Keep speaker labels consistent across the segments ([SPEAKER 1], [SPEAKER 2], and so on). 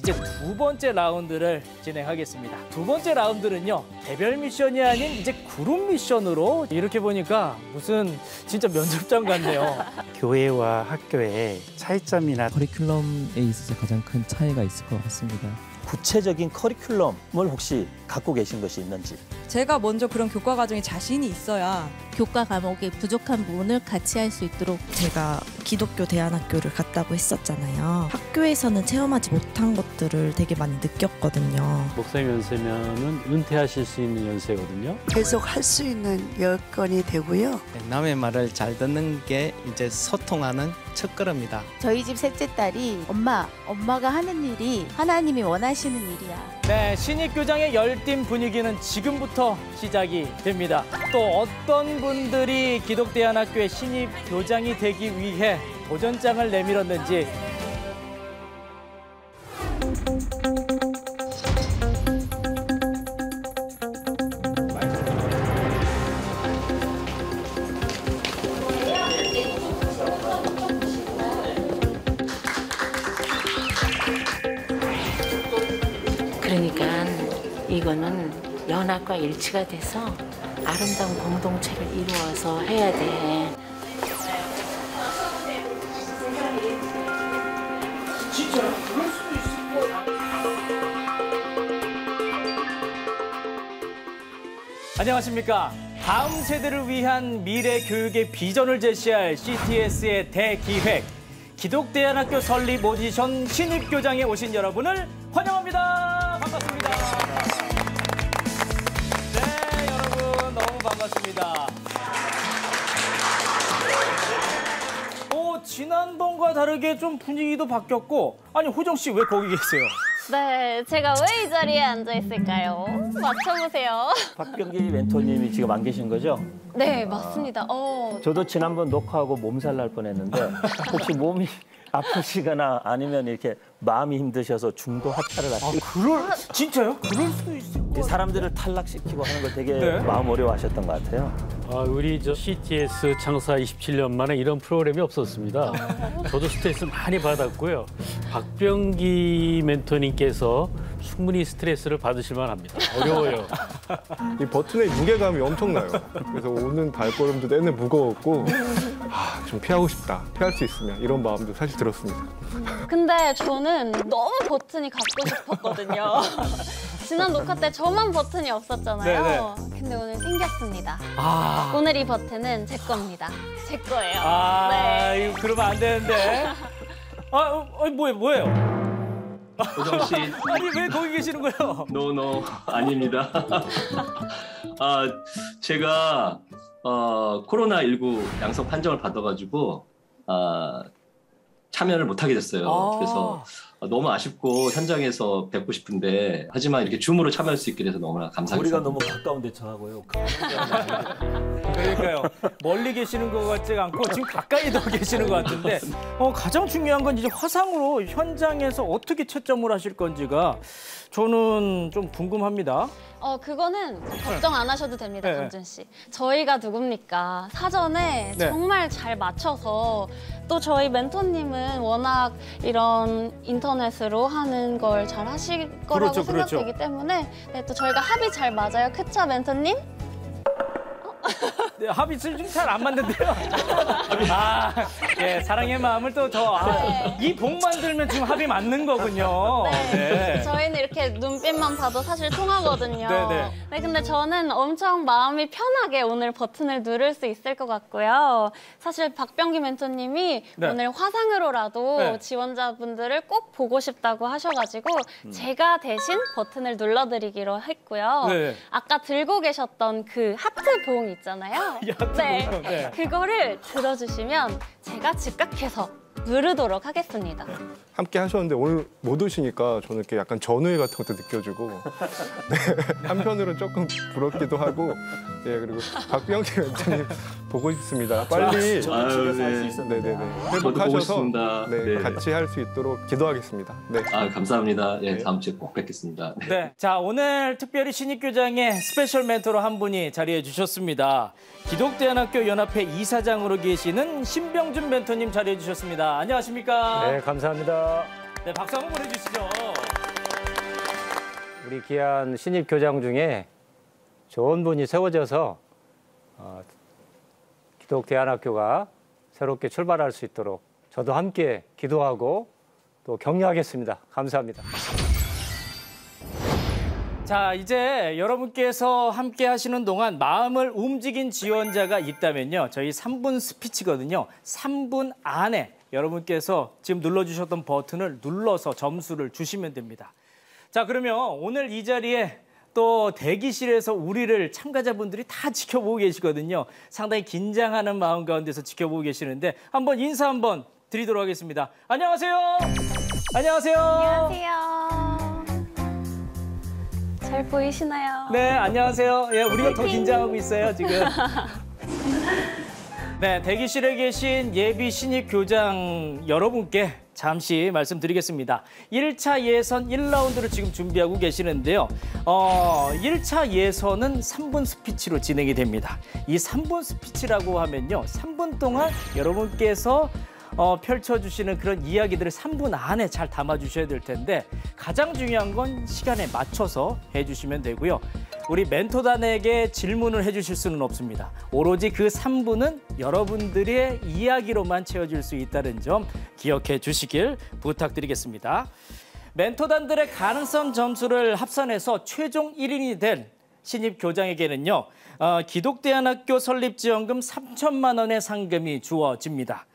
[SPEAKER 1] 이제 두 번째 라운드를 진행하겠습니다. 두 번째 라운드는요, 대별 미션이 아닌 이제 그룹 미션으로, 이렇게 보니까 무슨 진짜 면접장 같네요.
[SPEAKER 2] 교회와 학교의 차이점이나
[SPEAKER 3] 커리큘럼에 있어서 가장 큰 차이가 있을 것 같습니다.
[SPEAKER 4] 구체적인 커리큘럼을 혹시 갖고 계신 것이 있는지.
[SPEAKER 5] 제가 먼저 그런 교과 과정에 자신이 있어야
[SPEAKER 6] 교과 과목의 부족한 부분을 같이 할 수 있도록.
[SPEAKER 7] 제가 기독교 대안학교를 갔다고 했었잖아요. 학교에서는 체험하지 못한 것들을 되게 많이 느꼈거든요.
[SPEAKER 8] 목사님 연세면은 은퇴하실 수 있는 연세거든요.
[SPEAKER 9] 계속 할 수 있는 여건이 되고요.
[SPEAKER 10] 남의 말을 잘 듣는 게 이제 소통하는 첫걸음이다.
[SPEAKER 6] 저희 집 셋째 딸이 엄마가 하는 일이 하나님이 원하시는 일이야.
[SPEAKER 1] 네, 신입교장의 열띤 분위기는 지금부터 시작이 됩니다. 또 어떤 분들이 기독대안학교의 신입교장이 되기 위해 도전장을 내밀었는지.
[SPEAKER 11] 그러니까 이거는 연합과 일치가 돼서 아름다운 공동체를 이루어서 해야 돼.
[SPEAKER 1] 진짜 그럴 수도 있을 거야. 안녕하십니까. 다음 세대를 위한 미래 교육의 비전을 제시할 CTS의 대기획, 기독대안학교 설립 오디션 신입교장에 오신 여러분을 환영합니다. 반갑습니다. 네, 여러분 너무 반갑습니다. 지난번과 다르게 좀 분위기도 바뀌었고, 아니 호정 씨 왜 거기 계세요?
[SPEAKER 12] 네, 제가 왜 이 자리에 앉아 있을까요? 맞춰보세요.
[SPEAKER 4] 박병기 멘토님이 지금 안 계신 거죠?
[SPEAKER 12] 네, 맞습니다.
[SPEAKER 4] 저도 지난번 녹화하고 몸살 날 뻔했는데 혹시 몸이 아프시거나 아니면 이렇게 마음이 힘드셔서 중도 하차를 하시고.
[SPEAKER 1] 진짜요? 그럴 수도 있을 것 같아요.
[SPEAKER 4] 사람들을 탈락시키고 하는 걸 되게
[SPEAKER 1] 네.
[SPEAKER 4] 마음 어려워하셨던 것 같아요.
[SPEAKER 8] 우리 CTS 창사 27년 만에 이런 프로그램이 없었습니다. 저도 스트레스 많이 받았고요. 박병기 멘토님께서 충분히 스트레스를 받으실 만합니다. 어려워요.
[SPEAKER 13] 이 버튼의 무게감이 엄청나요. 그래서 오는 발걸음도 내내 무거웠고 좀 피하고 싶다. 피할 수 있으면 이런 마음도 사실 들었습니다.
[SPEAKER 12] 근데 저는 너무 버튼이 갖고 싶었거든요. 지난 녹화 때 저만 버튼이 없었잖아요.
[SPEAKER 1] 네네.
[SPEAKER 12] 근데 오늘 생겼습니다. 오늘 이 버튼은 제 겁니다. 제 거예요. 네.
[SPEAKER 1] 이거 그러면 안 되는데. 뭐예요?
[SPEAKER 14] 호정 씨.
[SPEAKER 1] 아니 왜 거기 계시는 거예요?
[SPEAKER 14] 노, 아닙니다. 제가 코로나19 양성 판정을 받아가지고 참여를 못하게 됐어요. 그래서 너무 아쉽고 현장에서 뵙고 싶은데, 하지만 이렇게 줌으로 참여할 수 있게 돼서 너무나 감사합니다.
[SPEAKER 4] 우리가 너무 가까운데 저하고요.
[SPEAKER 1] 그러니까요. 멀리 계시는 것 같지 않고 지금 가까이 더 계시는 것 같은데, 가장 중요한 건 이제 화상으로 현장에서 어떻게 채점을 하실 건지가 저는 좀 궁금합니다.
[SPEAKER 12] 그거는 걱정 안 하셔도 됩니다,
[SPEAKER 1] 네.
[SPEAKER 12] 강준 씨. 저희가 누굽니까? 사전에
[SPEAKER 1] 네.
[SPEAKER 12] 정말 잘 맞춰서, 또 저희 멘토님은 워낙 이런 인터넷으로 하는 걸 잘 하실 거라고 생각되기 때문에, 네, 또 저희가 합이 잘 맞아요. 그쵸, 멘토님?
[SPEAKER 1] 네, 합이 좀 잘 안 맞는데요. 예, 사랑의 마음을 또 이 복만 들면 지금 합이 맞는 거군요.
[SPEAKER 12] 네. 저희는 이렇게 눈빛만 봐도 사실 통하거든요.
[SPEAKER 1] 네네.
[SPEAKER 12] 네, 근데 저는 엄청 마음이 편하게 오늘 버튼을 누를 수 있을 것 같고요. 사실 박병기 멘토님이 오늘 화상으로라도 지원자분들을 꼭 보고 싶다고 하셔가지고 제가 대신 버튼을 눌러드리기로 했고요. 아까 들고 계셨던 그 하트 봉 있잖아요.
[SPEAKER 1] 네.
[SPEAKER 12] 그거를 들어주시면 제가 즉각해서 누르도록 하겠습니다.
[SPEAKER 13] 함께 하셨는데 오늘 못 오시니까 저는 이렇게 약간 전우회 같은 것도 느껴지고 네, 한편으로는 조금 부럽기도 하고, 그리고 박병기 멘토님 보고 싶습니다. 빨리 회복하셔서 같이 할 수 있도록 기도하겠습니다. 네.
[SPEAKER 14] 감사합니다. 다음 주에 꼭 뵙겠습니다.
[SPEAKER 1] 네. 자, 오늘 특별히 신입교장의 스페셜 멘토로 한 분이 자리해 주셨습니다. 기독대안학교 연합회 이사장으로 계시는 신병준 멘토님 자리해 주셨습니다. 안녕하십니까?
[SPEAKER 8] 네, 감사합니다.
[SPEAKER 1] 네, 박수 한번 보내주시죠.
[SPEAKER 15] 우리 귀한 신입 교장 중에 좋은 분이 세워져서 기독대안학교가 새롭게 출발할 수 있도록 저도 함께 기도하고 또 격려하겠습니다. 감사합니다.
[SPEAKER 1] 자, 이제 여러분께서 함께 하시는 동안 마음을 움직인 지원자가 있다면요. 저희 3분 스피치거든요. 3분 안에 여러분께서 지금 눌러주셨던 버튼을 눌러서 점수를 주시면 됩니다. 자, 그러면 오늘 이 자리에 또 대기실에서 우리를 참가자분들이 다 지켜보고 계시거든요. 상당히 긴장하는 마음 가운데서 지켜보고 계시는데 한번 인사 한번 드리도록 하겠습니다. 안녕하세요. 안녕하세요.
[SPEAKER 12] 안녕하세요. 잘 보이시나요?
[SPEAKER 1] 네, 안녕하세요. 예, 우리가 더 긴장하고 있어요, 지금. 네, 대기실에 계신 예비 신입 교장 여러분께 잠시 말씀드리겠습니다. 1차 예선 1라운드를 지금 준비하고 계시는데요. 1차 예선은 3분 스피치로 진행이 됩니다. 이 3분 스피치라고 하면요. 3분 동안 여러분께서 펼쳐주시는 그런 이야기들을 3분 안에 잘 담아주셔야 될 텐데 가장 중요한 건 시간에 맞춰서 해주시면 되고요. 우리 멘토단에게 질문을 해주실 수는 없습니다. 오로지 그 3분은 여러분들의 이야기로만 채워질 수 있다는 점 기억해 주시길 부탁드리겠습니다. 멘토단들의 가능성 점수를 합산해서 최종 1인이 된 신입 교장에게는요. 기독대안학교 설립지원금 3천만 원의 상금이 주어집니다.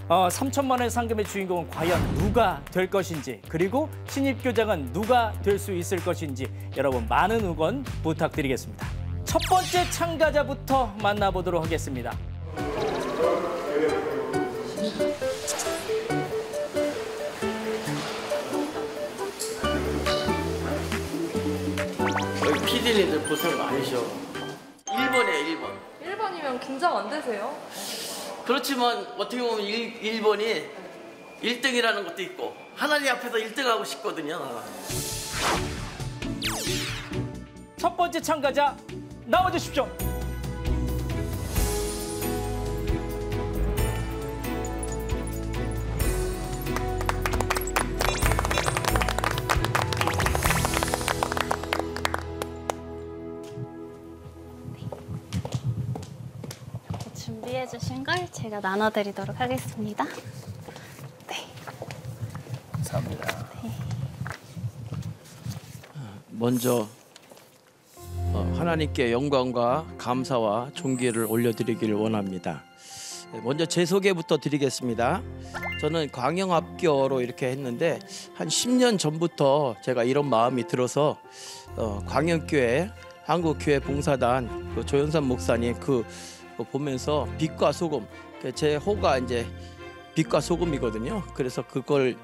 [SPEAKER 1] 3천만 원의 상금의 주인공은 과연 누가 될 것인지 그리고 신입교장은 누가 될 수 있을 것인지 여러분 많은 응원 부탁드리겠습니다. 첫 번째 참가자부터 만나보도록 하겠습니다.
[SPEAKER 16] 여기 PD님들 고생 많으셔. 1번이에요, 1번.
[SPEAKER 17] 1번이면 긴장 안 되세요?
[SPEAKER 16] 그렇지만 어떻게 보면 1번이 1등이라는 것도 있고 하나님 앞에서 1등하고 싶거든요.
[SPEAKER 1] 첫 번째 참가자 나와주십시오.
[SPEAKER 12] 준비해 주신 걸 제가 나눠드리도록 하겠습니다. 네.
[SPEAKER 16] 감사합니다. 네. 먼저 하나님께 영광과 감사와 존귀를 올려드리기를 원합니다. 먼저 제 소개부터 드리겠습니다. 저는 광영학교로 이렇게 했는데 한 10년 전부터 제가 이런 마음이 들어서 광영교회 한국교회 봉사단 그 조현삼 목사님 그 보면서 빛과 소금, 제 호가 이제 빛과 소금이거든요. 그래서 그걸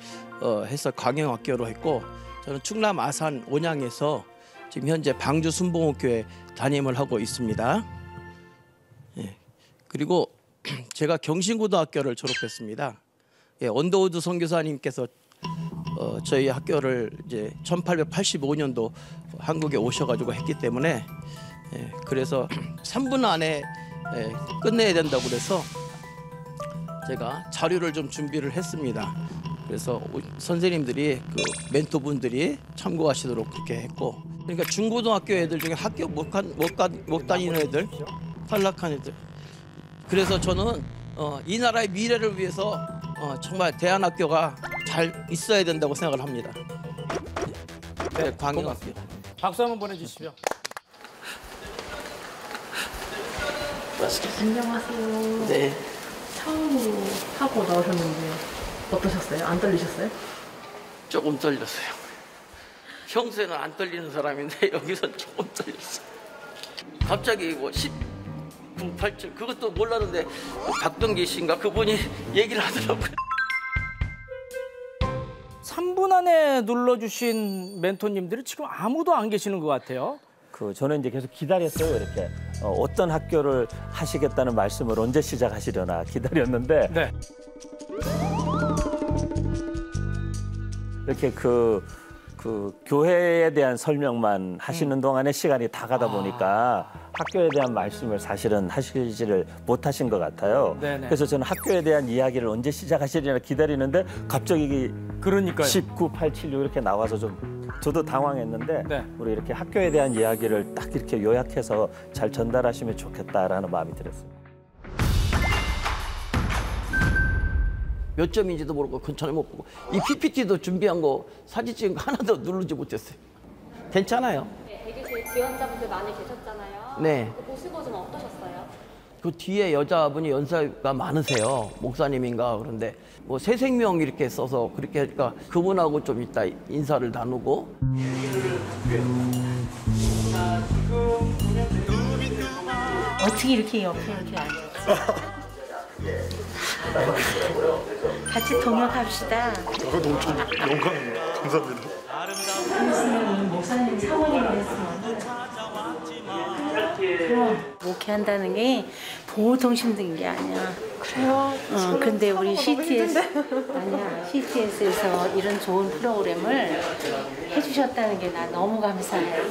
[SPEAKER 16] 해서 광영학교로 했고 저는 충남 아산 온양에서 지금 현재 방주 순봉호교회 담임을 하고 있습니다. 예. 그리고 제가 경신고등학교를 졸업했습니다. 예, 언더우드 선교사님께서 저희 학교를 이제 1885년도 한국에 오셔가지고 했기 때문에 예, 그래서 3분 안에 끝내야 된다고 그래서 제가 자료를 좀 준비를 했습니다. 그래서 선생님들이 그 멘토분들이 참고하시도록 그렇게 했고 그러니까 중고등학교 애들 중에 학교 못 다니는 애들 탈락한 애들 그래서 저는 이 나라의 미래를 위해서 정말 대안학교가 잘 있어야 된다고 생각을 합니다. 네, 광영학교.
[SPEAKER 1] 박수 한번 보내주시죠.
[SPEAKER 17] 안녕하세요.
[SPEAKER 16] 네.
[SPEAKER 17] 처음으로 하고 나오셨는데 어떠셨어요? 안 떨리셨어요?
[SPEAKER 16] 조금 떨렸어요. 평소에는 안 떨리는 사람인데 여기서 조금 떨렸어요. 갑자기 뭐 19, 8점 그것도 몰랐는데 박동기 씨인가 그분이 얘기를 하더라고요.
[SPEAKER 1] 3분 안에 눌러주신 멘토님들이 지금 아무도 안 계시는 것 같아요.
[SPEAKER 4] 저는 이제 계속 기다렸어요. 이렇게 어떤 학교를 하시겠다는 말씀을 언제 시작하시려나 기다렸는데
[SPEAKER 1] 네.
[SPEAKER 4] 이렇게 그 교회에 대한 설명만 하시는 동안에 시간이 다 가다 보니까 학교에 대한 말씀을 사실은 하시지를 못하신 것 같아요.
[SPEAKER 1] 네네.
[SPEAKER 4] 그래서 저는 학교에 대한 이야기를 언제 시작하시려나 기다리는데 갑자기
[SPEAKER 1] 그러니까요.
[SPEAKER 4] 19, 8, 7, 6 이렇게 나와서 좀 저도 당황했는데
[SPEAKER 1] 네.
[SPEAKER 4] 우리 이렇게 학교에 대한 이야기를 딱 이렇게 요약해서 잘 전달하시면 좋겠다라는 마음이 들었습니다.
[SPEAKER 16] 몇 점인지도 모르고 근처에 못 보고 이 PPT도 준비한 거 사진 찍은 거 하나도 누르지 못했어요. 괜찮아요.
[SPEAKER 12] 네, 대기실 지원자분들 많이 계셨잖아요.
[SPEAKER 16] 네.
[SPEAKER 12] 보시고 좀 어떠셨어요?
[SPEAKER 16] 그 뒤에 여자분이 연세가 많으세요. 목사님인가 그런데 뭐 새생명 이렇게 써서 그렇게 하니까 그분하고 좀 이따 인사를 나누고.
[SPEAKER 11] 어떻게 이렇게 옆에 이렇게 앉았지? 같이 동역합시다.
[SPEAKER 18] 너무 좀 영광입니다. 감사합니다.
[SPEAKER 11] 목사님 사모님이 됐으면 그럼 목회한다는 게 보통 힘든 게 아니야.
[SPEAKER 17] 그래요?
[SPEAKER 11] 근데 우리 CTS 아니야. CTS에서 이런 좋은 프로그램을 해주셨다는 게 나 너무 감사해.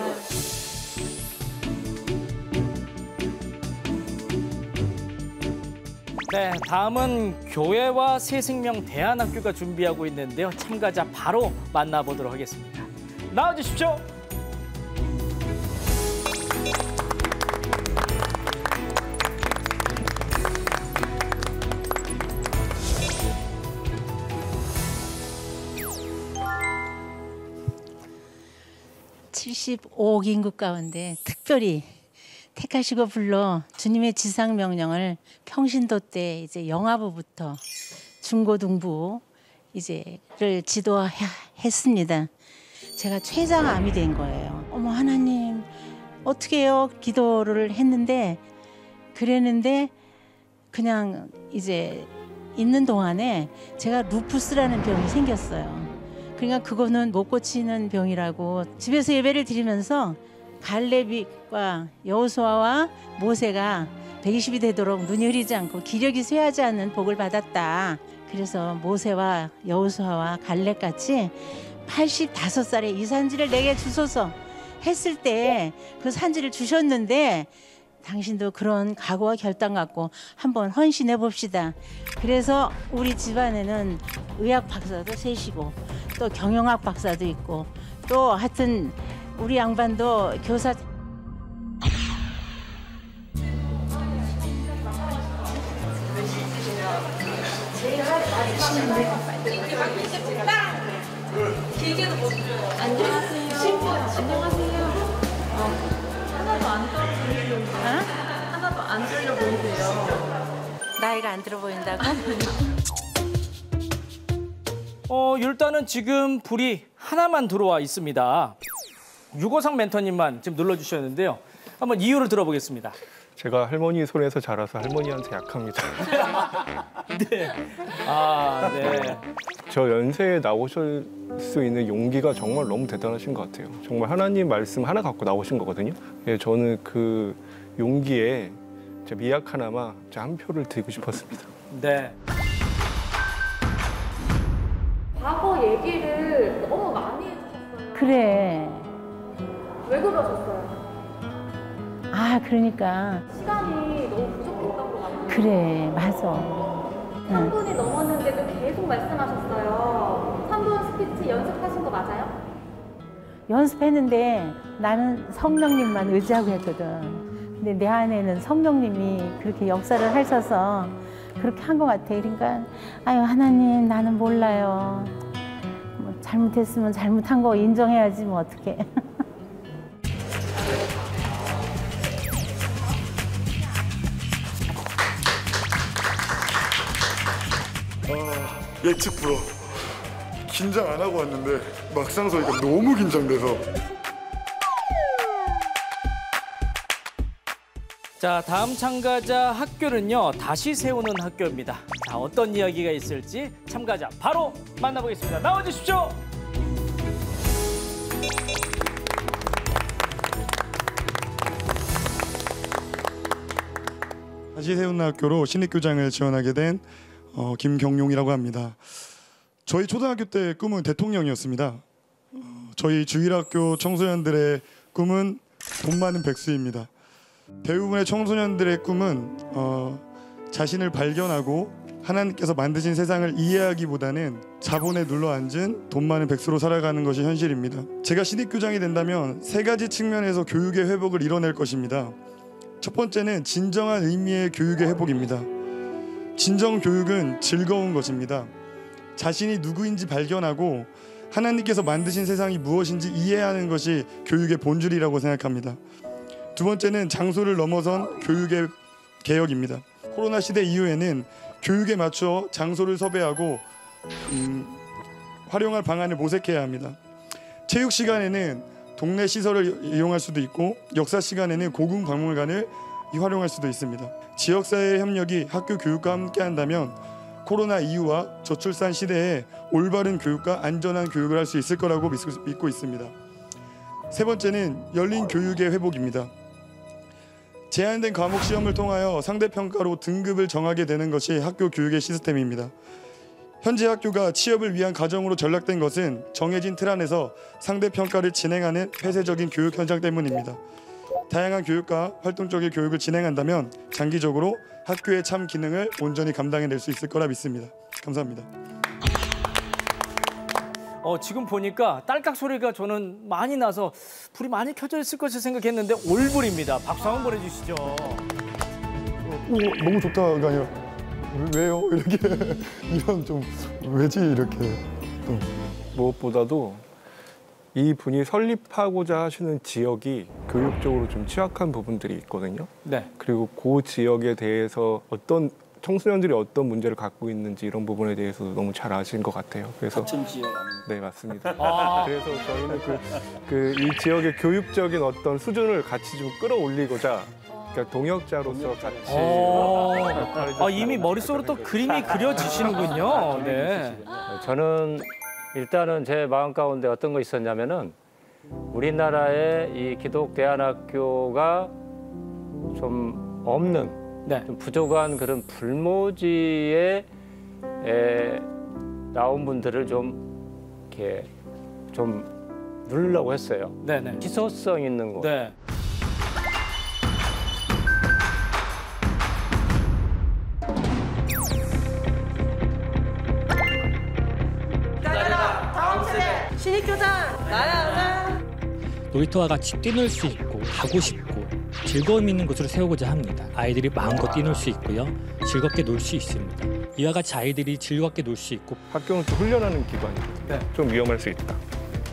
[SPEAKER 1] 네, 다음은 교회와 새생명 대안학교가 준비하고 있는데요. 참가자 바로 만나보도록 하겠습니다. 나와주십시오.
[SPEAKER 11] (75억) 인구 가운데 특별히 택하시고 불러 주님의 지상 명령을 평신도 때 이제 영아부부터 중고등부 이제를 지도했습니다. 제가 췌장암이 된 거예요. 어머 하나님 어떻게 해요? 기도를 했는데 그랬는데 그냥 이제 있는 동안에 제가 루푸스라는 병이 생겼어요. 그러니까 그거는 못 고치는 병이라고 집에서 예배를 드리면서 갈렙과 여호수아와 모세가 120이 되도록 눈이 흐리지 않고 기력이 쇠하지 않는 복을 받았다. 그래서 모세와 여호수아와 갈렙같이 85살에 이 산지를 내게 주소서 했을 때 그 산지를 주셨는데 당신도 그런 각오와 결단 갖고 한번 헌신해 봅시다. 그래서 우리 집안에는 의학 박사도 셋이고 또 경영학 박사도 있고 또 하여튼 우리 양반도 교사.
[SPEAKER 17] 길게도 못 줘요. 안녕하세요. 안녕하세요. 하나도 안 떨려. 하나도 안 떨려 보이세요.
[SPEAKER 11] 나이가 안 들어 보인다고?
[SPEAKER 1] 일단은 지금 불이 하나만 들어와 있습니다. 유고상 멘토님만 지금 눌러주셨는데요. 한번 이유를 들어보겠습니다.
[SPEAKER 13] 제가 할머니 손에서 자라서 할머니한테 약합니다.
[SPEAKER 1] 네. 아, 네.
[SPEAKER 13] 저 연세에 나오실 수 있는 용기가 정말 너무 대단하신 것 같아요. 정말 하나님 말씀 하나 갖고 나오신 거거든요. 예, 저는 그 용기에 제 미약하나마 한 표를 드리고 싶었습니다.
[SPEAKER 1] 네.
[SPEAKER 17] 과거 얘기를 너무 많이 해주셨어요.
[SPEAKER 11] 그래.
[SPEAKER 17] 왜 그러셨어요?
[SPEAKER 11] 아 그러니까.
[SPEAKER 17] 시간이 너무 부족했던 것 같아요.
[SPEAKER 11] 그래 맞아.
[SPEAKER 17] 3분이 넘었는데도 계속 말씀하셨어요. 3분 스피치 연습하신 거 맞아요?
[SPEAKER 11] 연습했는데 나는 성령님만 의지하고 했거든. 근데 내 안에는 성령님이 그렇게 역사를 하셔서 그렇게 한 것 같아. 그러니까 아유 하나님 나는 몰라요. 뭐 잘못했으면 잘못한 거 인정해야지 뭐 어떡해.
[SPEAKER 18] 예측 불허. 긴장 안 하고 왔는데 막상 서니까 너무 긴장돼서.
[SPEAKER 1] 자, 다음 참가자 학교는요. 다시 세우는 학교입니다. 자, 어떤 이야기가 있을지 참가자 바로 만나보겠습니다. 나와주십시오.
[SPEAKER 18] 다시 세우는 학교로 신입교장을 지원하게 된 김경용이라고 합니다. 저희 초등학교 때 꿈은 대통령이었습니다. 저희 주일학교 청소년들의 꿈은 돈 많은 백수입니다. 대부분의 청소년들의 꿈은 자신을 발견하고 하나님께서 만드신 세상을 이해하기보다는 자본에 눌러앉은 돈 많은 백수로 살아가는 것이 현실입니다. 제가 신입교장이 된다면 3가지 측면에서 교육의 회복을 이뤄낼 것입니다. 첫 번째는 진정한 의미의 교육의 회복입니다. 진정 교육은 즐거운 것입니다. 자신이 누구인지 발견하고 하나님께서 만드신 세상이 무엇인지 이해하는 것이 교육의 본질이라고 생각합니다. 두 번째는 장소를 넘어선 교육의 개혁입니다. 코로나 시대 이후에는 교육에 맞춰 장소를 섭외하고 활용할 방안을 모색해야 합니다. 체육 시간에는 동네 시설을 이용할 수도 있고 역사 시간에는 고궁 박물관을 활용할 수도 있습니다. 지역사회의 협력이 학교 교육과 함께한다면 코로나 이후와 저출산 시대에 올바른 교육과 안전한 교육을 할 수 있을 거라고 믿고 있습니다. 세 번째는 열린 교육의 회복입니다. 제한된 과목 시험을 통하여 상대평가로 등급을 정하게 되는 것이 학교 교육의 시스템입니다. 현재 학교가 취업을 위한 과정으로 전락된 것은 정해진 틀 안에서 상대평가를 진행하는 폐쇄적인 교육 현장 때문입니다. 다양한 교육과 활동적인 교육을 진행한다면 장기적으로 학교의 참 기능을 온전히 감당해낼 수 있을 거라 믿습니다. 감사합니다.
[SPEAKER 1] 지금 보니까 딸깍 소리가 저는 많이 나서 불이 많이 켜져 있을 것을 생각했는데 올불입니다. 박수 한번 보내주시죠.
[SPEAKER 18] 너무 좋다가 아니라 왜요? 이렇게 이런 좀 왜지 이렇게
[SPEAKER 13] 무엇보다도 이 분이 설립하고자 하시는 지역이 교육적으로 좀 취약한 부분들이 있거든요.
[SPEAKER 1] 네.
[SPEAKER 13] 그리고 그 지역에 대해서 청소년들이 어떤 문제를 갖고 있는지 이런 부분에 대해서도 너무 잘 아신 것 같아요. 그래서
[SPEAKER 1] 같은 지역 아닙니까?
[SPEAKER 13] 네, 맞습니다. 그래서 저희는 이 지역의 교육적인 어떤 수준을 같이 좀 끌어올리고자 그러니까 동역자로서 같이
[SPEAKER 1] 이미 머릿속으로 또 그림이 그려지시는군요. 네.
[SPEAKER 15] 저는 일단은 제 마음 가운데 어떤 거 있었냐면은 우리나라의 이 기독대안학교가 좀 없는 좀 부족한 그런 불모지에 나온 분들을 좀 이렇게 좀 누르려고 했어요.
[SPEAKER 1] 네네.
[SPEAKER 15] 희소성 있는 곳.
[SPEAKER 1] 네.
[SPEAKER 19] 신입교장 나야.
[SPEAKER 20] 놀이터와 같이 뛰놀 수 있고 가고 싶고 즐거움 있는 곳으로 세우고자 합니다. 아이들이 마음껏 뛰놀 수 있고요. 즐겁게 놀 수 있습니다. 이와 같이 아이들이 즐겁게 놀 수 있고
[SPEAKER 13] 학교는 또 훈련하는 기관이거든요. 좀 위험할 수 있다.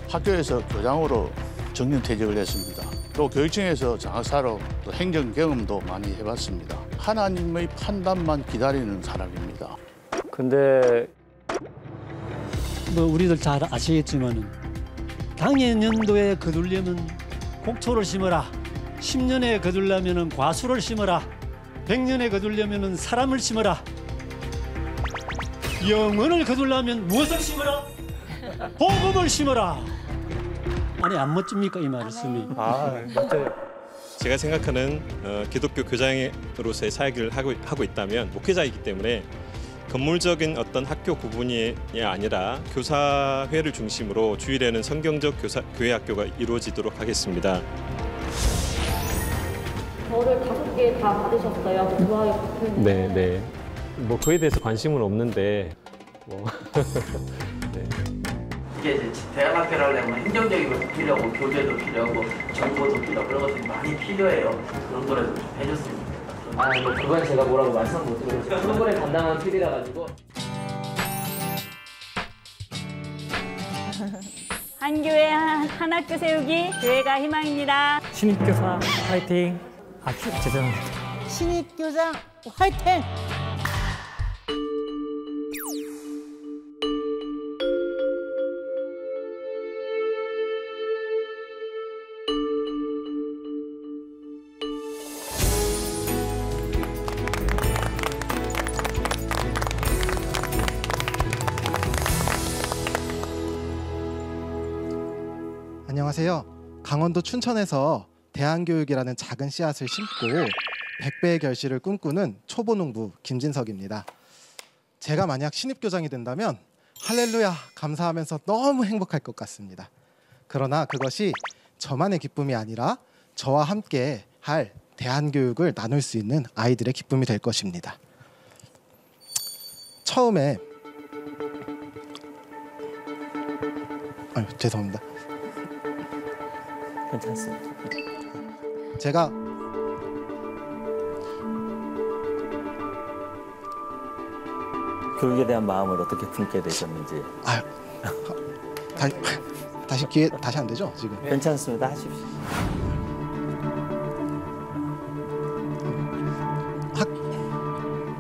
[SPEAKER 21] 학교에서 교장으로 정년퇴직을 했습니다. 또 교육청에서 장학사로 또 행정 경험도 많이 해봤습니다. 하나님의 판단만 기다리는 사람입니다.
[SPEAKER 15] 근데
[SPEAKER 22] 우리들 잘 아시겠지만은 당연연도에 거두려면 곡초를 심어라. 10년에 거두려면 과수를 심어라. 100년에 거두려면 사람을 심어라. 영혼을 거두려면 무엇을 심어라? 복음을 심어라. 아니 안 멋집니까 이 말씀이?
[SPEAKER 15] 맞아요.
[SPEAKER 23] 제가 생각하는 기독교 교장으로서의 사역을 하고 있다면 목회자이기 때문에 건물적인 어떤 학교 구분이 아니라 교사회를 중심으로 주일에는 성경적 교회 학교가 이루어지도록 하겠습니다.
[SPEAKER 17] 저를 5개 다 받으셨어요. 노아의 같은.
[SPEAKER 8] 네. 뭐 그에 대해서 관심은 없는데 네.
[SPEAKER 16] 이게 이제 대안학교를 하려면 행정적인 것도 필요하고 교재도 필요하고 정보도 필요하고 그런 것들이 많이 필요해요. 그런 거를 좀 해줬으면 좋겠다.
[SPEAKER 3] 뭐 그건 제가 뭐라고 말씀 못 드리고 프로그램 담당하는 PD라 가지고.
[SPEAKER 24] 한 교회 한 학교 세우기 교회가 희망입니다.
[SPEAKER 22] 신입교사 화이팅. 죄송합니다.
[SPEAKER 19] 신입교장 화이팅.
[SPEAKER 25] 안녕하세요. 강원도 춘천에서 대안교육이라는 작은 씨앗을 심고 100배의 결실을 꿈꾸는 초보농부 김진석입니다. 제가 만약 신입교장이 된다면 할렐루야 감사하면서 너무 행복할 것 같습니다. 그러나 그것이 저만의 기쁨이 아니라 저와 함께 할 대안교육을 나눌 수 있는 아이들의 기쁨이 될 것입니다. 처음에 죄송합니다.
[SPEAKER 4] 괜찮습니다.
[SPEAKER 25] 제가
[SPEAKER 4] 교육에 대한 마음을 어떻게 품게 되셨는지.
[SPEAKER 25] 다시 기회 다시 안 되죠 지금?
[SPEAKER 4] 괜찮습니다. 하십시오.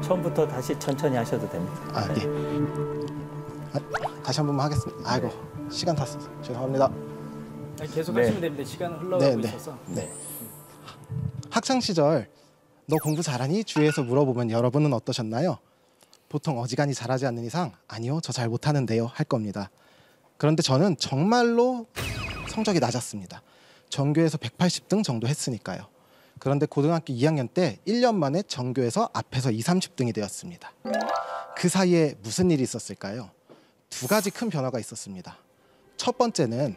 [SPEAKER 4] 처음부터 다시 천천히 하셔도 됩니다.
[SPEAKER 25] 네. 다시 한 번만 하겠습니다. 아이고 시간 다 썼어. 죄송합니다.
[SPEAKER 1] 계속 하시면 됩니다. 시간은 흘러가고 있어서.
[SPEAKER 25] 네. 학창 시절 너 공부 잘하니? 주위에서 물어보면 여러분은 어떠셨나요? 보통 어지간히 잘하지 않는 이상 아니요 저 잘 못하는데요 할 겁니다. 그런데 저는 정말로 성적이 낮았습니다. 전교에서 180등 정도 했으니까요. 그런데 고등학교 2학년 때 1년 만에 전교에서 앞에서 20, 30등이 되었습니다. 그 사이에 무슨 일이 있었을까요? 두 가지 큰 변화가 있었습니다. 첫 번째는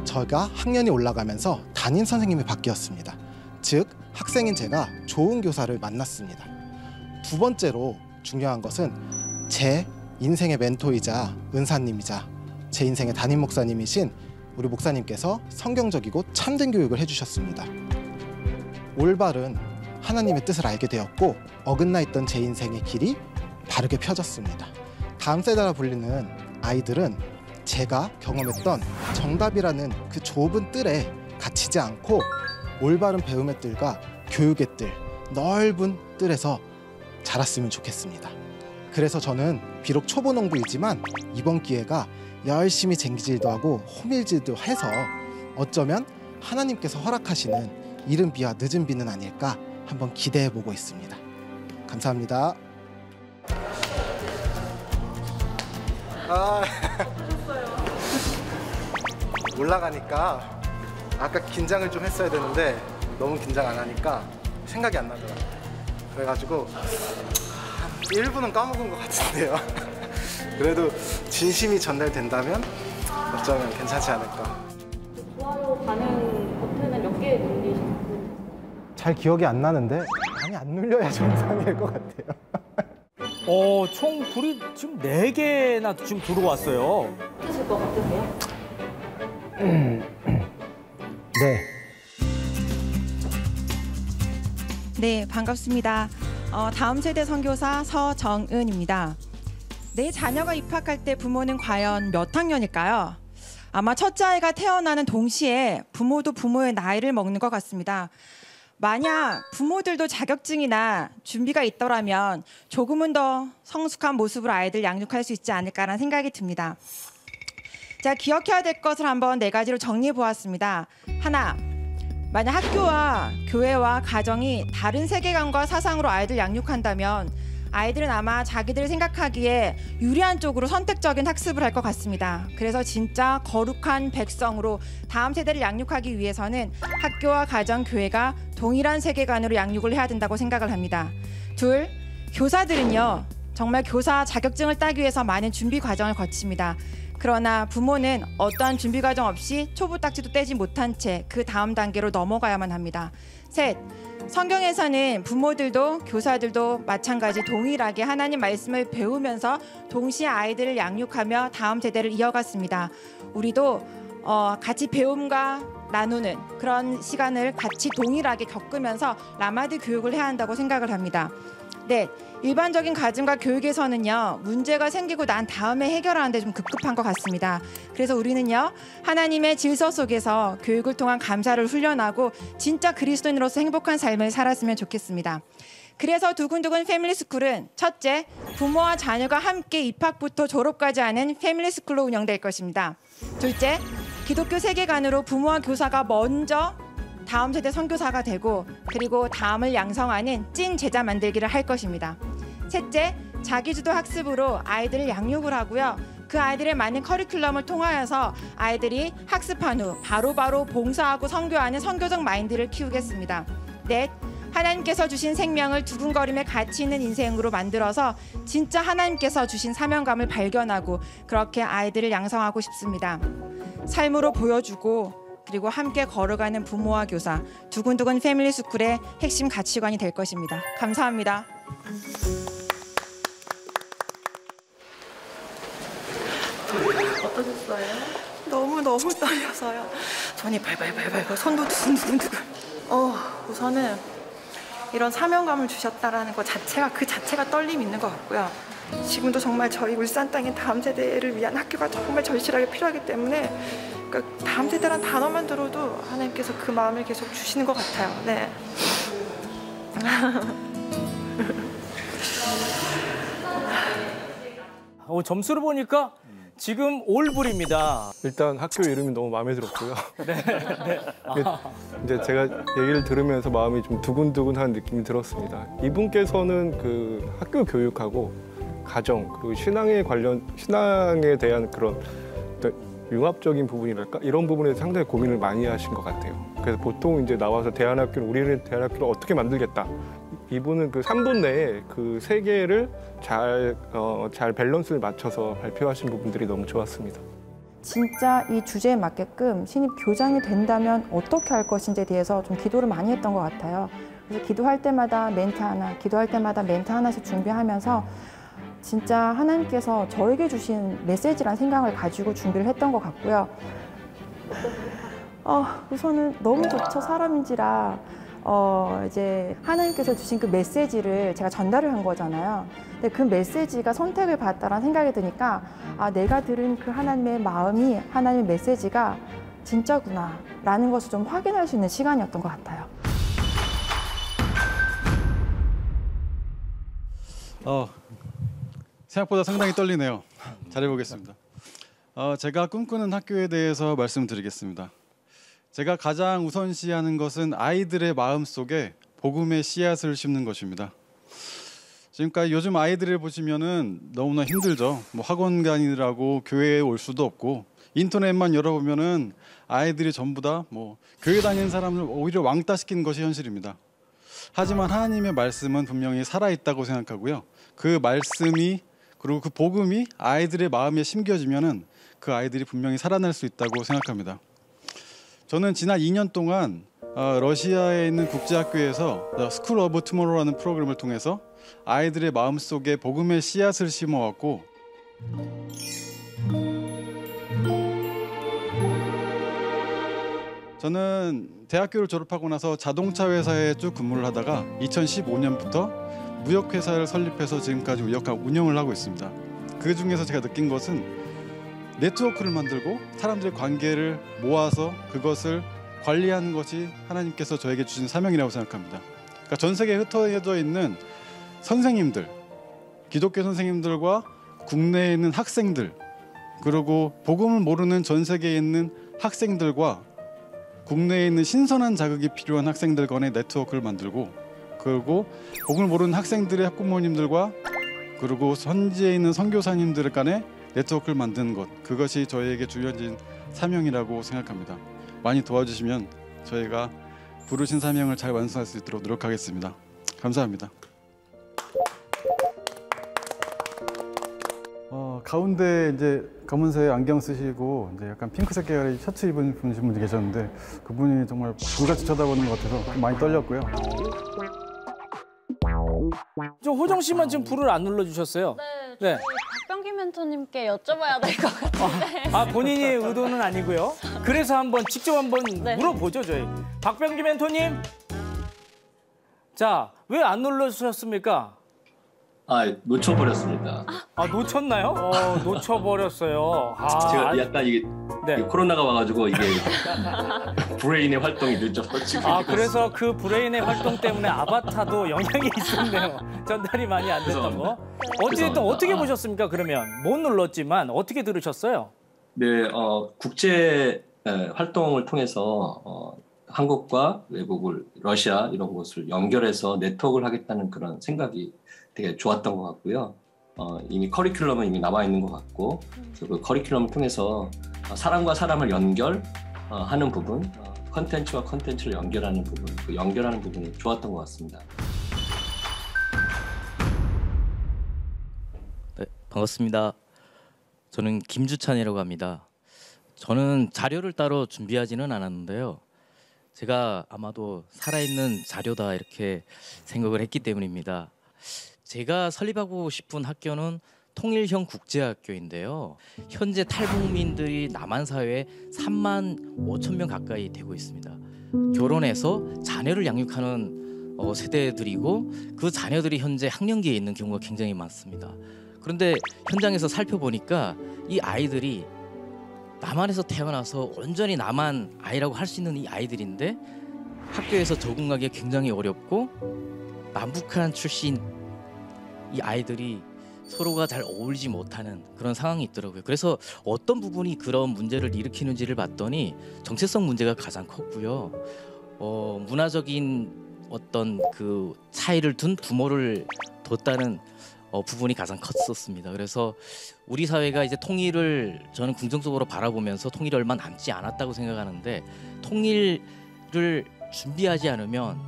[SPEAKER 25] 제가 학년이 올라가면서 담임 선생님이 바뀌었습니다. 즉 학생인 제가 좋은 교사를 만났습니다. 두 번째로 중요한 것은 제 인생의 멘토이자 은사님이자 제 인생의 담임 목사님이신 우리 목사님께서 성경적이고 참된 교육을 해주셨습니다. 올바른 하나님의 뜻을 알게 되었고 어긋나 있던 제 인생의 길이 바르게 펴졌습니다. 다음 세대라 불리는 아이들은 제가 경험했던 정답이라는 그 좁은 뜰에 갇히지 않고 올바른 배움의 뜰과 교육의 뜰, 넓은 뜰에서 자랐으면 좋겠습니다. 그래서 저는 비록 초보 농부이지만 이번 기회가 열심히 쟁기질도 하고 호밀질도 해서 어쩌면 하나님께서 허락하시는 이른 비와 늦은 비는 아닐까 한번 기대해보고 있습니다. 감사합니다. 올라가니까 아까 긴장을 좀 했어야 되는데 너무 긴장 안 하니까 생각이 안 나더라고요. 그래가지고 한 1분은 까먹은 것 같은데요. 그래도 진심이 전달된다면 어쩌면 괜찮지 않을까.
[SPEAKER 17] 좋아요 반응 버튼은 몇 개 눌리셨고?
[SPEAKER 25] 잘 기억이 안 나는데 많이 안 눌려야 정상일 것 같아요.
[SPEAKER 1] 총 불이 지금 4개나 지금 들어왔어요.
[SPEAKER 17] 드실 것 같으세요?
[SPEAKER 25] 네.
[SPEAKER 2] 네, 반갑습니다. 다음 세대 선교사 서정은입니다. 내 자녀가 입학할 때 부모는 과연 몇 학년일까요? 아마 첫째 아이가 태어나는 동시에 부모도 부모의 나이를 먹는 것 같습니다. 만약 부모들도 자격증이나 준비가 있더라면 조금은 더 성숙한 모습으로 아이들 양육할 수 있지 않을까라는 생각이 듭니다. 자, 기억해야 될 것을 한번 4가지로 정리해 보았습니다. 하나, 만약 학교와 교회와 가정이 다른 세계관과 사상으로 아이들 양육한다면 아이들은 아마 자기들 생각하기에 유리한 쪽으로 선택적인 학습을 할 것 같습니다. 그래서 진짜 거룩한 백성으로 다음 세대를 양육하기 위해서는 학교와 가정, 교회가 동일한 세계관으로 양육을 해야 된다고 생각을 합니다. 둘, 교사들은요, 정말 교사 자격증을 따기 위해서 많은 준비 과정을 거칩니다. 그러나 부모는 어떠한 준비 과정 없이 초보 딱지도 떼지 못한 채 그 다음 단계로 넘어가야만 합니다. 셋, 성경에서는 부모들도 교사들도 마찬가지 동일하게 하나님 말씀을 배우면서 동시에 아이들을 양육하며 다음 세대를 이어갔습니다. 우리도 같이 배움과 나누는 그런 시간을 같이 동일하게 겪으면서 라마드 교육을 해야 한다고 생각을 합니다. 네, 일반적인 가정과 교육에서는요, 문제가 생기고 난 다음에 해결하는데 좀 급급한 것 같습니다. 그래서 우리는요, 하나님의 질서 속에서 교육을 통한 감사를 훈련하고 진짜 그리스도인으로서 행복한 삶을 살았으면 좋겠습니다. 그래서 두근두근 패밀리스쿨은 첫째, 부모와 자녀가 함께 입학부터 졸업까지 하는 패밀리스쿨로 운영될 것입니다. 둘째, 기독교 세계관으로 부모와 교사가 먼저 다음 세대 선교사가 되고 그리고 다음을 양성하는 찐 제자 만들기를 할 것입니다. 셋째, 자기주도 학습으로 아이들을 양육을 하고요. 그 아이들의 많은 커리큘럼을 통하여서 아이들이 학습한 후 바로바로 봉사하고 선교하는 선교적 마인드를 키우겠습니다. 넷, 하나님께서 주신 생명을 두근거림에 가치 있는 인생으로 만들어서 진짜 하나님께서 주신 사명감을 발견하고 그렇게 아이들을 양성하고 싶습니다. 삶으로 보여주고 그리고 함께 걸어가는 부모와 교사, 두근두근 패밀리 스쿨의 핵심 가치관이 될 것입니다. 감사합니다.
[SPEAKER 5] 어떠셨어요? 너무 떨려서요. 손이 발발발발, 손도 두근두근. 우선은 이런 사명감을 주셨다라는 것 자체가 그 자체가 떨림이 있는 것 같고요. 지금도 정말 저희 울산 땅의 다음 세대를 위한 학교가 정말 절실하게 필요하기 때문에 그러니까 다음 세대란 단어만 들어도 하나님께서 그 마음을 계속 주시는 것 같아요. 네.
[SPEAKER 1] 점수를 보니까 지금 올불입니다.
[SPEAKER 13] 일단 학교 이름이 너무 마음에 들었고요.
[SPEAKER 1] 네.
[SPEAKER 13] 이제 제가 얘기를 들으면서 마음이 좀 두근두근한 느낌이 들었습니다. 이분께서는 그 학교 교육하고 가정 그리고 신앙에 대한 그런 융합적인 부분이랄까 이런 부분에 상당히 고민을 많이 하신 것 같아요. 그래서 보통 이제 나와서 우리는 대안학교를 어떻게 만들겠다. 이분은 그 3분 내에 그 세 개를 잘 밸런스를 맞춰서 발표하신 부분들이 너무 좋았습니다.
[SPEAKER 2] 진짜 이 주제에 맞게끔 신입 교장이 된다면 어떻게 할 것인지에 대해서 좀 기도를 많이 했던 것 같아요. 그래서 기도할 때마다 멘트 하나씩 준비하면서 진짜 하나님께서 저에게 주신 메시지란 생각을 가지고 준비를 했던 것 같고요. 우선은 너무 좋죠. 사람인지라 이제 하나님께서 주신 그 메시지를 제가 전달을 한 거잖아요. 근데 그 메시지가 선택을 받았다는 생각이 드니까 내가 들은 그 하나님의 마음이 하나님의 메시지가 진짜구나 라는 것을 좀 확인할 수 있는 시간이었던 것 같아요.
[SPEAKER 6] 생각보다 상당히 떨리네요. 잘해보겠습니다. 제가 꿈꾸는 학교에 대해서 말씀드리겠습니다. 제가 가장 우선시하는 것은 아이들의 마음속에 복음의 씨앗을 심는 것입니다. 지금까지 요즘 아이들을 보시면은 너무나 힘들죠. 뭐 학원 다니느라고 교회에 올 수도 없고 인터넷만 열어보면은 아이들이 전부 다 뭐 교회 다니는 사람을 오히려 왕따시키는 것이 현실입니다. 하지만 하나님의 말씀은 분명히 살아있다고 생각하고요. 그 말씀이 그리고 그 복음이 아이들의 마음에 심겨지면은 그 아이들이 분명히 살아날 수 있다고 생각합니다. 저는 지난 2년 동안 러시아에 있는 국제학교에서 스쿨 오브 투모로우라는 프로그램을 통해서 아이들의 마음속에 복음의 씨앗을 심어왔고 저는 대학교를 졸업하고 나서 자동차 회사에 쭉 근무를 하다가 2015년부터 무역회사를 설립해서 지금까지 운영을 하고 있습니다. 그 중에서 제가 느낀 것은 네트워크를 만들고 사람들의 관계를 모아서 그것을 관리하는 것이 하나님께서 저에게 주신 사명이라고 생각합니다. 그러니까 전 세계에 흩어져 있는 선생님들, 기독교 선생님들과 국내에 있는 학생들, 그리고 복음을 모르는 전 세계에 있는 학생들과 국내에 있는 신선한 자극이 필요한 학생들 간의 네트워크를 만들고 그리고 복음을 모르는 학생들의 학부모님들과 그리고 현지에 있는 선교사님들 간의 네트워크를 만드는 것, 그것이 저희에게 주어진 사명이라고 생각합니다. 많이 도와주시면 저희가 부르신 사명을 잘 완수할 수 있도록 노력하겠습니다. 감사합니다.
[SPEAKER 7] 가운데 이제 검은색 안경 쓰시고 이제 약간 핑크색 계열의 셔츠 입은 분이 계셨는데 그분이 정말 불같이 쳐다보는 것 같아서 좀 많이 떨렸고요.
[SPEAKER 1] 저 호정 씨만 지금 불을 안 눌러주셨어요.
[SPEAKER 12] 네. 박병기 멘토님께 여쭤봐야 될 것 같은데.
[SPEAKER 1] 본인이 의도는 아니고요. 그래서 직접 한번 물어보죠, 저희. 박병기 멘토님. 자, 왜 안 눌러주셨습니까?
[SPEAKER 14] 놓쳐버렸습니다.
[SPEAKER 1] 놓쳤나요? 놓쳐버렸어요.
[SPEAKER 14] 제가 약간 이게 코로나가 와가지고 이게 브레인의 활동이 늦어지고.
[SPEAKER 1] 그래서 그 브레인의 활동 때문에 아바타도 영향이 있었네요. 전달이 많이 안 됐던 거. 어쨌든 어떻게 보셨습니까? 그러면 못 눌렀지만 어떻게 들으셨어요?
[SPEAKER 14] 네, 국제 활동을 통해서 한국과 외국을 러시아 이런 곳을 연결해서 네트워크를 하겠다는 그런 생각이 되게 좋았던 것 같고요. 이미 커리큘럼은 이미 남아 있는 것 같고, 그 커리큘럼을 통해서 사람과 사람을 연결하는 부분, 컨텐츠와 컨텐츠를 연결하는 부분, 그 연결하는 부분이 좋았던 것 같습니다.
[SPEAKER 9] 네, 반갑습니다. 저는 김주찬이라고 합니다. 저는 자료를 따로 준비하지는 않았는데요. 제가 아마도 살아있는 자료다 이렇게 생각을 했기 때문입니다. 제가 설립하고 싶은 학교는 통일형 국제학교인데요. 현재 탈북민들이 남한 사회에 3만 5천 명 가까이 되고 있습니다. 결혼해서 자녀를 양육하는 세대들이고 그 자녀들이 현재 학령기에 있는 경우가 굉장히 많습니다. 그런데 현장에서 살펴보니까 이 아이들이 남한에서 태어나서 온전히 남한 아이라고 할 수 있는 이 아이들인데 학교에서 적응하기 굉장히 어렵고 남북한 출신 이 아이들이 서로가 잘 어울리지 못하는 그런 상황이 있더라고요. 그래서 어떤 부분이 그런 문제를 일으키는지를 봤더니 정체성 문제가 가장 컸고요. 문화적인 어떤 그 차이를 둔 부모를 뒀다는 부분이 가장 컸었습니다. 그래서 우리 사회가 이제 통일을 저는 긍정적으로 바라보면서 통일이 얼마 남지 않았다고 생각하는데 통일을 준비하지 않으면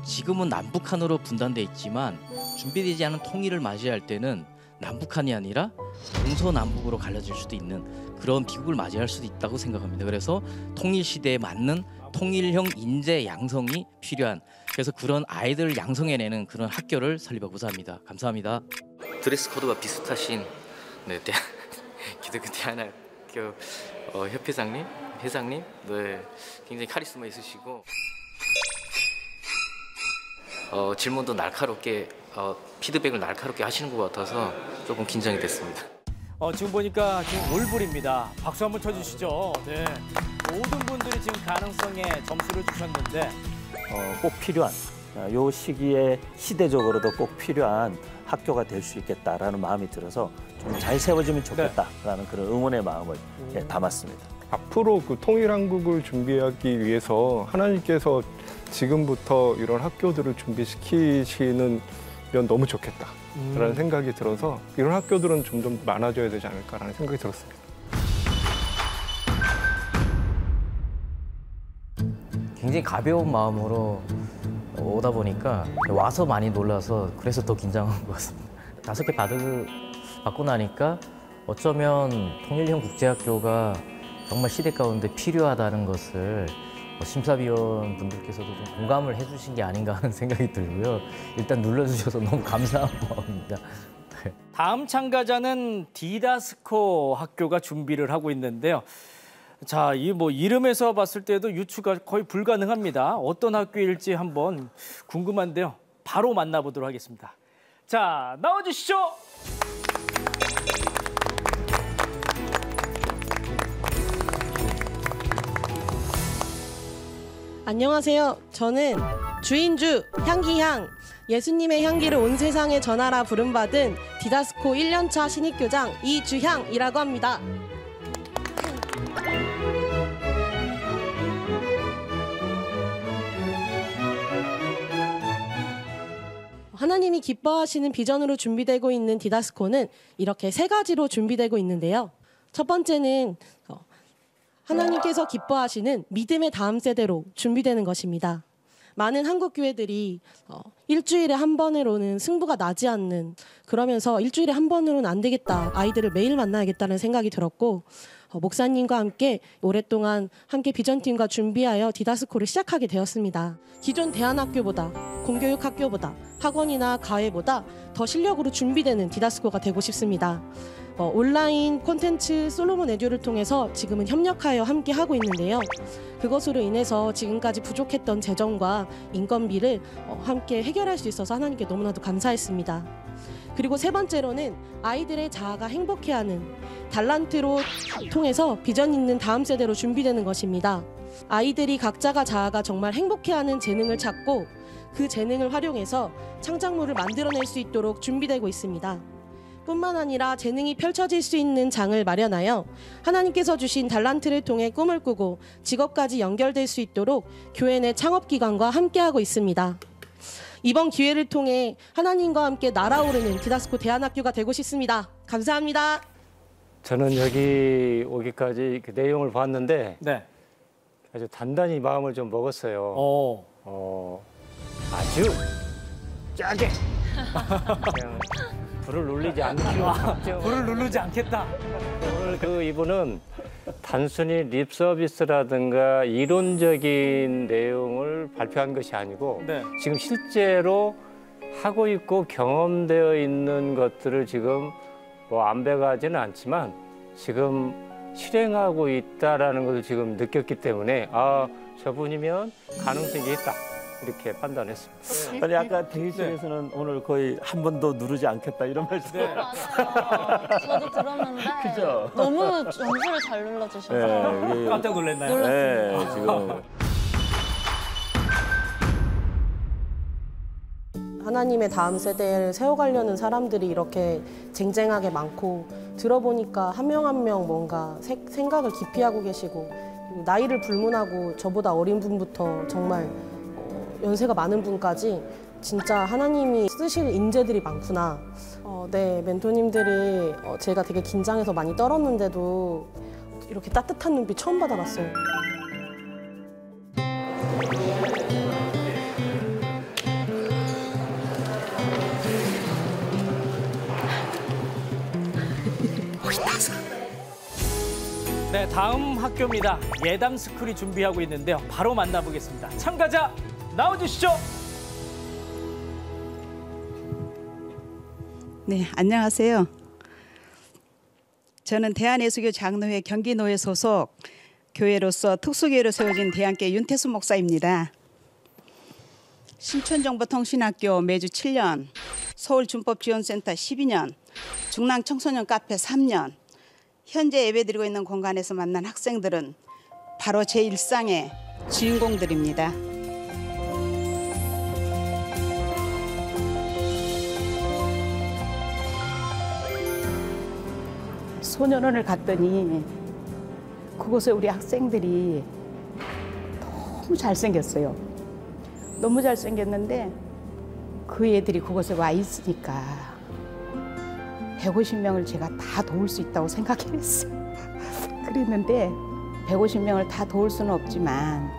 [SPEAKER 9] 지금은 남북한으로 분단돼 있지만 준비되지 않은 통일을 맞이할 때는 남북한이 아니라 동서남북으로 갈라질 수도 있는 그런 비극을 맞이할 수도 있다고 생각합니다. 그래서 통일 시대에 맞는 통일형 인재 양성이 필요한 그래서 그런 아이들을 양성해내는 그런 학교를 설립하고자 합니다. 감사합니다. 드레스 코드가 비슷하신 기독교 대안학교 협회장님, 회장님, 굉장히 카리스마 있으시고 질문도 날카롭게 피드백을 날카롭게 하시는 것 같아서 조금 긴장이 됐습니다.
[SPEAKER 1] 지금 보니까 지금 올불입니다. 박수 한번 쳐주시죠. 네. 모든 분들이 지금 가능성에 점수를 주셨는데
[SPEAKER 4] 꼭 필요한 요 시기에 시대적으로도 꼭 필요한 학교가 될 수 있겠다라는 마음이 들어서 좀 잘 세워지면 좋겠다라는 그런 응원의 마음을 담았습니다.
[SPEAKER 13] 앞으로 그 통일한국을 준비하기 위해서 하나님께서 지금부터 이런 학교들을 준비시키시는 면 너무 좋겠다라는 생각이 들어서 이런 학교들은 점점 많아져야 되지 않을까라는 생각이 들었습니다.
[SPEAKER 10] 굉장히 가벼운 마음으로 오다 보니까 와서 많이 놀라서 그래서 더 긴장한 것 같습니다. 5개 받고 나니까 어쩌면 통일형 국제학교가 정말 시대 가운데 필요하다는 것을 심사위원 분들께서도 좀 공감을 해주신 게 아닌가 하는 생각이 들고요. 일단 눌러주셔서 너무 감사한 마음입니다.
[SPEAKER 1] 다음 참가자는 디다스코 학교가 준비를 하고 있는데요. 자, 이 이름에서 봤을 때도 유추가 거의 불가능합니다. 어떤 학교일지 한번 궁금한데요. 바로 만나보도록 하겠습니다. 자, 나와주시죠.
[SPEAKER 11] 안녕하세요. 저는 주인주 향기향 예수님의 향기를 온 세상에 전하라 부름받은 디다스코 1년차 신입교장 이주향이라고 합니다. 하나님이 기뻐하시는 비전으로 준비되고 있는 디다스코는 이렇게 3가지로 준비되고 있는데요. 첫 번째는 하나님께서 기뻐하시는 믿음의 다음 세대로 준비되는 것입니다. 많은 한국 교회들이 일주일에 한 번으로는 승부가 나지 않는 그러면서 일주일에 한 번으로는 안 되겠다. 아이들을 매일 만나야겠다는 생각이 들었고 목사님과 함께 오랫동안 함께 비전팀과 준비하여 디다스코를 시작하게 되었습니다. 기존 대안학교보다 공교육 학교보다 학원이나 가회보다 더 실력으로 준비되는 디다스코가 되고 싶습니다. 온라인 콘텐츠 솔로몬 에듀를 통해서 지금은 협력하여 함께 하고 있는데요. 그것으로 인해서 지금까지 부족했던 재정과 인건비를 함께 해결할 수 있어서 하나님께 너무나도 감사했습니다. 그리고 3번째로는 아이들의 자아가 행복해하는 달란트로 통해서 비전 있는 다음 세대로 준비되는 것입니다. 아이들이 각자가 자아가 정말 행복해하는 재능을 찾고 그 재능을 활용해서 창작물을 만들어낼 수 있도록 준비되고 있습니다. 뿐만 아니라 재능이 펼쳐질 수 있는 장을 마련하여 하나님께서 주신 달란트를 통해 꿈을 꾸고 직업까지 연결될 수 있도록 교회 내 창업기관과 함께하고 있습니다. 이번 기회를 통해 하나님과 함께 날아오르는 디다스코 대안학교가 되고 싶습니다. 감사합니다.
[SPEAKER 15] 저는 여기 오기까지 그 내용을 봤는데 아주 단단히 마음을 좀 먹었어요. 아주 짜게 그냥 불을 누르지 않고
[SPEAKER 1] 불을 누르지 않겠다.
[SPEAKER 15] 불을 오늘 그 이분은 단순히 립 서비스라든가 이론적인 내용을 발표한 것이 아니고
[SPEAKER 1] 네.
[SPEAKER 15] 지금 실제로 하고 있고 경험되어 있는 것들을 지금 뭐 안배가지는 않지만 지금 실행하고 있다라는 것을 지금 느꼈기 때문에 아, 저분이면 가능성이 있다. 이렇게 판단했습니다.
[SPEAKER 4] 아니 아까 대기실에서는 오늘 거의 한 번도 누르지 않겠다 이런 말씀.
[SPEAKER 12] 네. 맞아요. 저도 들었는데
[SPEAKER 4] 그죠?
[SPEAKER 12] 너무 점수를 잘 눌러주셔서
[SPEAKER 4] 네,
[SPEAKER 1] 깜짝 놀랐나요?
[SPEAKER 12] 놀랐습니다.
[SPEAKER 4] 네, 지금.
[SPEAKER 11] 하나님의 다음 세대를 세워가려는 사람들이 이렇게 쟁쟁하게 많고 들어보니까 한 명 한 명 뭔가 생각을 깊이 하고 계시고 그리고 나이를 불문하고 저보다 어린 분부터 정말 연세가 많은 분까지 진짜 하나님이 쓰실 인재들이 많구나. 네, 멘토님들이 제가 되게 긴장해서 많이 떨었는데도 이렇게 따뜻한 눈빛 처음 받아봤어요.
[SPEAKER 1] 네, 다음 학교입니다. 예담 스쿨이 준비하고 있는데요. 바로 만나보겠습니다. 참가자 나와주시죠.
[SPEAKER 8] 네, 안녕하세요. 저는 대한예수교 장로회 경기노회 소속 교회로서 특수교회로 세워진 대한교회 윤태수 목사입니다. 신촌정보통신학교 매주 7년, 서울준법지원센터 12년, 중랑청소년 카페 3년, 현재 예배드리고 있는 공간에서 만난 학생들은 바로 제 일상의 주인공들입니다. 소년원을 갔더니 그곳에 우리 학생들이 너무 잘생겼어요. 너무 잘생겼는데 그 애들이 그곳에 와 있으니까 150명을 제가 다 도울 수 있다고 생각했어요. 그랬는데 150명을 다 도울 수는 없지만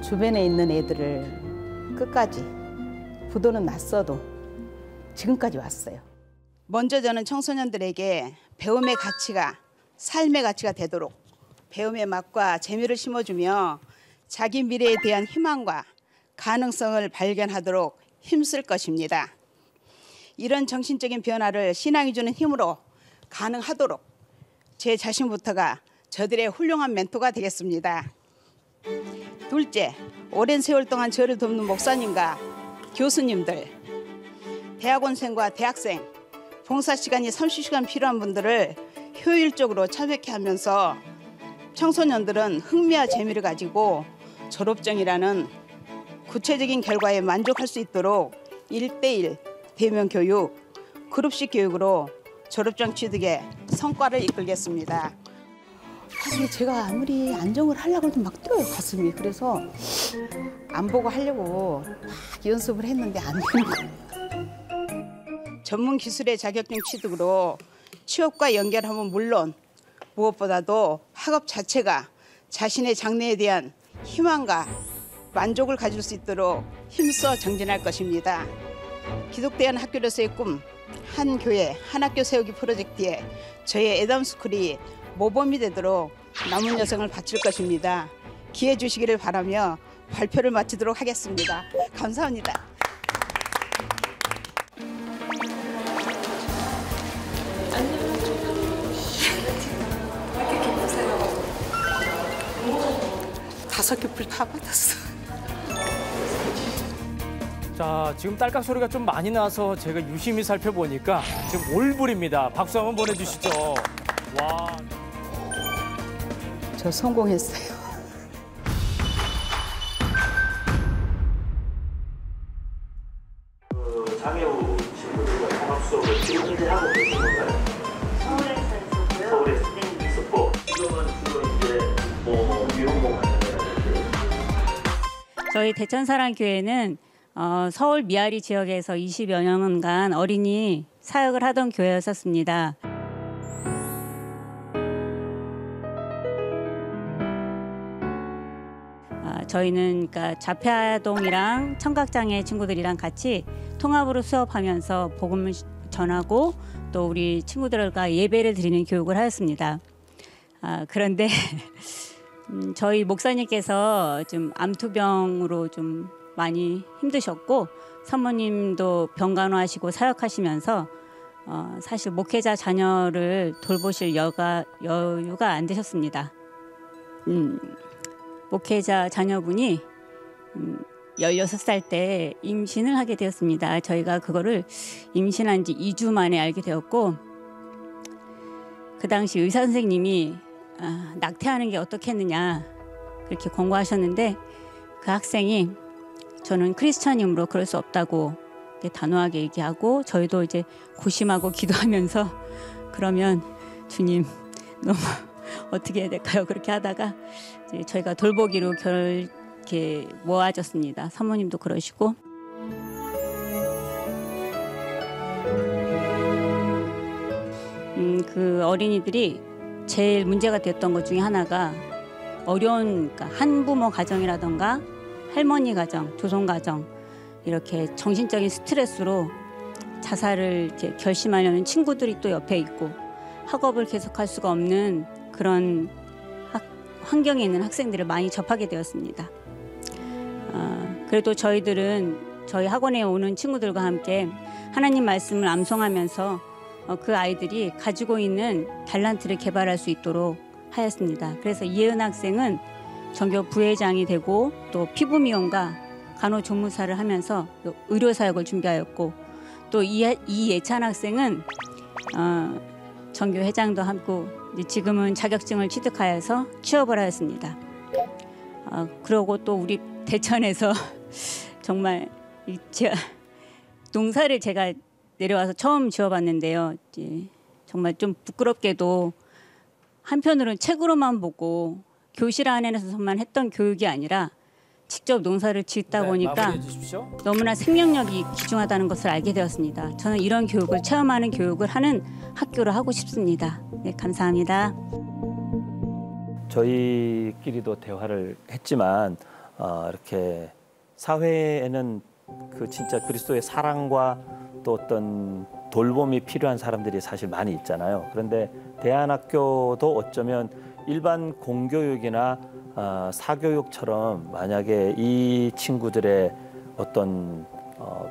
[SPEAKER 8] 주변에 있는 애들을 끝까지 부도는 났어도 지금까지 왔어요. 먼저 저는 청소년들에게 배움의 가치가 삶의 가치가 되도록 배움의 맛과 재미를 심어주며 자기 미래에 대한 희망과 가능성을 발견하도록 힘쓸 것입니다. 이런 정신적인 변화를 신앙이 주는 힘으로 가능하도록 제 자신부터가 저들의 훌륭한 멘토가 되겠습니다. 둘째, 오랜 세월 동안 저를 돕는 목사님과 교수님들, 대학원생과 대학생, 봉사시간이 30시간 필요한 분들을 효율적으로 참여케 하면서 청소년들은 흥미와 재미를 가지고 졸업증이라는 구체적인 결과에 만족할 수 있도록 1:1 대면 교육, 그룹식 교육으로 졸업장 취득에 성과를 이끌겠습니다. 사실 제가 아무리 안정을 하려고 해도 막 뛰어요, 가슴이. 그래서 안 보고 하려고 막 연습을 했는데 안 되는 거예요. 전문 기술의 자격증 취득으로 취업과 연결하면 물론 무엇보다도 학업 자체가 자신의 장래에 대한 희망과 만족을 가질 수 있도록 힘써 정진할 것입니다. 기독대한 학교로서의 꿈, 한 교회, 한 학교 세우기 프로젝트에 저의 예담스쿨이 모범이 되도록 남은 여정을 바칠 것입니다. 기회 주시기를 바라며 발표를 마치도록 하겠습니다. 감사합니다.
[SPEAKER 5] 이렇게 기쁘세요? 5개 불 다 받았어.
[SPEAKER 1] 자, 지금 딸깍 소리가 좀 많이 나서 제가 유심히 살펴보니까 지금 올불입니다. 박수 한번 보내주시죠. 와.
[SPEAKER 8] 저 성공했어요.
[SPEAKER 4] 장애우 친구들과 통합 수업을 지금 이제 하고 계신 건가요?
[SPEAKER 18] 서울에서 했었고요.
[SPEAKER 4] 서울에서
[SPEAKER 18] 네.
[SPEAKER 4] 했었고 지금은 주로 이제 뭐 유흥봉 하는 거라든지.
[SPEAKER 24] 저희 대천사랑교회는 서울 미아리 지역에서 20여 년간 어린이 사역을 하던 교회였었습니다. 저희는 그러니까 자폐아동이랑 청각장애 친구들이랑 같이 통합으로 수업하면서 복음을 전하고
[SPEAKER 3] 또 우리 친구들과 예배를 드리는 교육을 하였습니다. 그런데 저희 목사님께서 좀 암투병으로 좀 많이 힘드셨고 사모님도 병간호하시고 사역하시면서 사실 목회자 자녀를 돌보실 여유가 안 되셨습니다. 목회자 자녀분이 16살 때 임신을 하게 되었습니다. 저희가 그거를 임신한 지 2주 만에 알게 되었고 그 당시 의사 선생님이 낙태하는 게 어떻겠느냐 그렇게 권고하셨는데 그 학생이 저는 크리스천이므로 그럴 수 없다고 단호하게 얘기하고 저희도 이제 고심하고 기도하면서 그러면 주님 너무 어떻게 해야 될까요? 그렇게 하다가 이제 저희가 돌보기로 이렇게 모아졌습니다. 사모님도 그러시고. 그 어린이들이 제일 문제가 됐던 것 중에 하나가 어려운 그러니까 한부모 가정이라던가 할머니 가정, 조선 가정 이렇게 정신적인 스트레스로 자살을 이렇게 결심하려는 친구들이 또 옆에 있고 학업을 계속할 수가 없는 그런 환경에 있는 학생들을 많이 접하게 되었습니다. 그래도 저희들은 저희 학원에 오는 친구들과 함께 하나님 말씀을 암송하면서 그 아이들이 가지고 있는 달란트를 개발할 수 있도록 하였습니다. 그래서 이혜은 학생은 전교 부회장이 되고 또 피부미용과 간호조무사를 하면서 의료사역을 준비하였고 또 이예찬 학생은 전교 회장도 하고 지금은 자격증을 취득하여서 취업을 하였습니다. 그리고 또 우리 대천에서 정말 농사를 제가 내려와서 처음 지어봤는데요. 정말 좀 부끄럽게도 한편으로는 책으로만 보고 교실 안에서만 했던 교육이 아니라 직접 농사를 짓다 보니까 너무나 생명력이 귀중하다는 것을 알게 되었습니다. 저는 이런 교육을 체험하는 교육을 하는 학교를 하고 싶습니다. 네, 감사합니다.
[SPEAKER 4] 저희끼리도 대화를 했지만 이렇게 사회에는 그 진짜 그리스도의 사랑과 또 어떤 돌봄이 필요한 사람들이 사실 많이 있잖아요. 그런데 대안학교도 어쩌면 일반 공교육이나 사교육처럼 만약에 이 친구들의 어떤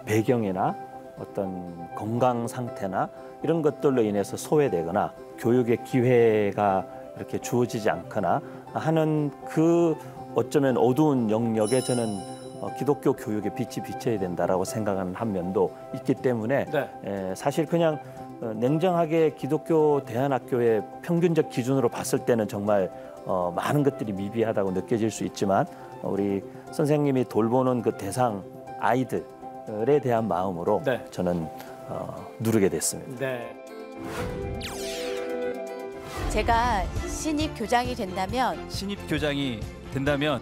[SPEAKER 4] 배경이나 어떤 건강 상태나 이런 것들로 인해서 소외되거나 교육의 기회가 이렇게 주어지지 않거나 하는 그 어쩌면 어두운 영역에 저는 기독교 교육에 빛이 비쳐야 된다라고 생각하는 한 면도 있기 때문에 사실 그냥 냉정하게 기독교 대안학교의 평균적 기준으로 봤을 때는 정말 많은 것들이 미비하다고 느껴질 수 있지만 우리 선생님이 돌보는 그 대상 아이들에 대한 마음으로 저는 누르게 됐습니다.
[SPEAKER 1] 네.
[SPEAKER 16] 제가 신입 교장이 된다면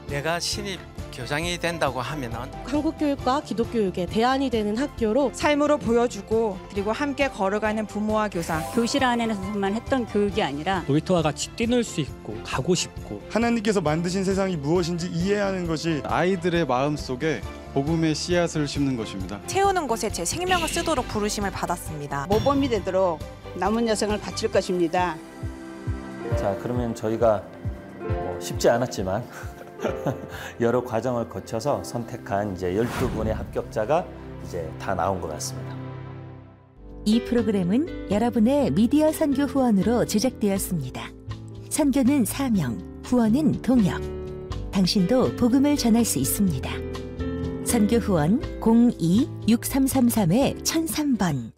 [SPEAKER 20] 내가 신입 교장이 된다고 하면은
[SPEAKER 11] 한국교육과 기독교육의 대안이 되는 학교로
[SPEAKER 2] 삶으로 보여주고 그리고 함께 걸어가는 부모와 교사
[SPEAKER 3] 교실 안에서만 했던 교육이 아니라
[SPEAKER 22] 놀이터와 같이 뛰놀 수 있고 가고 싶고
[SPEAKER 21] 하나님께서 만드신 세상이 무엇인지 이해하는 것이
[SPEAKER 6] 아이들의 마음속에 복음의 씨앗을 심는 것입니다.
[SPEAKER 23] 채우는 곳에 제 생명을 쓰도록 부르심을 받았습니다.
[SPEAKER 26] 모범이 되도록 남은 여생을 바칠 것입니다.
[SPEAKER 4] 자, 그러면 저희가 쉽지 않았지만 여러 과정을 거쳐서 선택한 이제 12분의 합격자가 이제 다 나온 것 같습니다.
[SPEAKER 27] 이 프로그램은 여러분의 미디어 선교 후원으로 제작되었습니다. 선교는 사명, 후원은 동역. 당신도 복음을 전할 수 있습니다. 선교 후원 02-6333-1003번